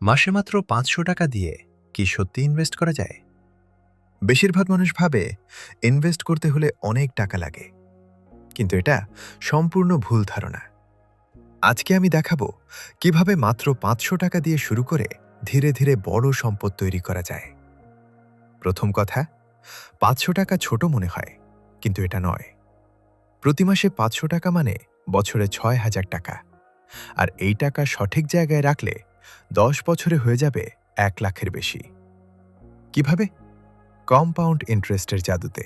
মাসে মাত্র ৫০০ টাকা দিয়ে কি সত্যি ইনভেস্ট করা যায়? বেশিরভাগ মানুষ ভাবে ইনভেস্ট করতে হলে অনেক টাকা লাগে, কিন্তু এটা সম্পূর্ণ ভুল ধারণা। আজকে আমি দেখাবো কিভাবে মাত্র ৫০০ টাকা দিয়ে শুরু করে ধীরে ধীরে বড় সম্পদ তৈরি করা যায়। প্রথম কথা, ৫০০ টাকা ছোট মনে হয়, কিন্তু এটা নয়। প্রতি মাসে ৫০০ টাকা মানে বছরে ৬,০০০ টাকা, আর এই টাকা সঠিক জায়গায় রাখলে ১০ বছরে হয়ে যাবে ১ লাখের বেশি। কিভাবে? কম্পাউন্ড ইন্টারেস্টের জাদুতে।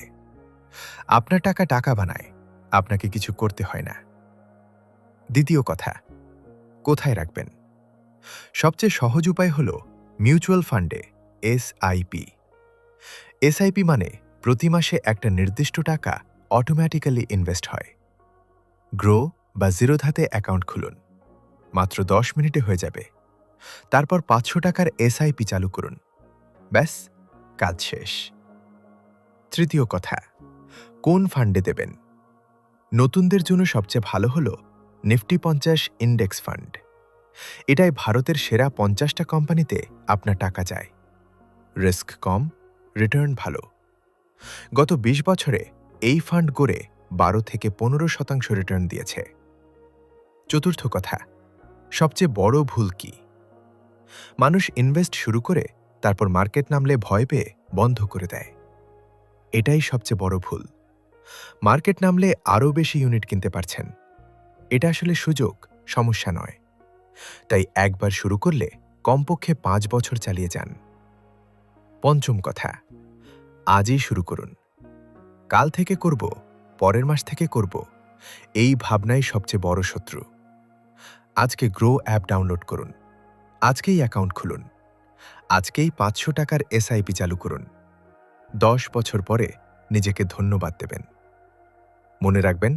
আপনার টাকা টাকা বানায়, আপনাকে কিছু করতে হয় না। দ্বিতীয় কথা, কোথায় রাখবেন? সবচেয়ে সহজ উপায় হল মিউচুয়াল ফান্ডে এসআইপি। এসআইপি মানে প্রতি মাসে একটা নির্দিষ্ট টাকা অটোম্যাটিক্যালি ইনভেস্ট হয়। গ্রো বা জিরোধাতে অ্যাকাউন্ট খুলুন, মাত্র ১০ মিনিটে হয়ে যাবে। তারপর ৫০০ টাকার এসআইপি চালু করুন, ব্যাস, কাজ শেষ। তৃতীয় কথা, কোন ফান্ডে দেবেন? নতুনদের জন্য সবচেয়ে ভালো হল নিফটি ৫০ ইন্ডেক্স ফান্ড। এটাই ভারতের সেরা ৫০টা কোম্পানিতে আপনার টাকা যায়। রিস্ক কম, রিটার্ন ভালো। গত ২০ বছরে এই ফান্ড গড়ে ১২ থেকে ১৫% রিটার্ন দিয়েছে। চতুর্থ কথা, সবচেয়ে বড় ভুল কি? মানুষ ইনভেস্ট শুরু করে তারপর মার্কেট নামলে ভয় পেয়ে বন্ধ করে দেয়। এটাই সবচেয়ে বড় ভুল। মার্কেট নামলে আরও বেশি ইউনিট কিনতে পারছেন। এটা আসলে সুযোগ, সমস্যা নয়। তাই একবার শুরু করলে কমপক্ষে ৫ বছর চালিয়ে যান। পঞ্চম কথা, আজই শুরু করুন। কাল থেকে করব, পরের মাস থেকে করব, এই ভাবনাই সবচেয়ে বড় শত্রু। আজকে গ্রো অ্যাপ ডাউনলোড করুন, আজকেই অ্যাকাউন্ট খুলুন, আজকেই ৫০০ টাকার এসআইপি চালু করুন। ১০ বছর পরে নিজেকে ধন্যবাদ দেবেন। মনে রাখবেন,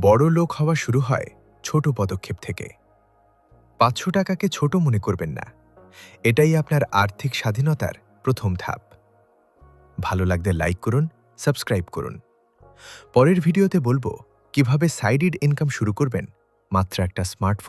বড় লোক হওয়া শুরু হয় ছোট পদক্ষেপ থেকে। ৫০০ টাকাকে ছোট মনে করবেন না, এটাই আপনার আর্থিক স্বাধীনতার প্রথম ধাপ। ভালো লাগলে লাইক করুন, সাবস্ক্রাইব করুন। পরের ভিডিওতে বলবো কিভাবে সাইড ইনকাম শুরু করবেন মাত্র একটা স্মার্টফোন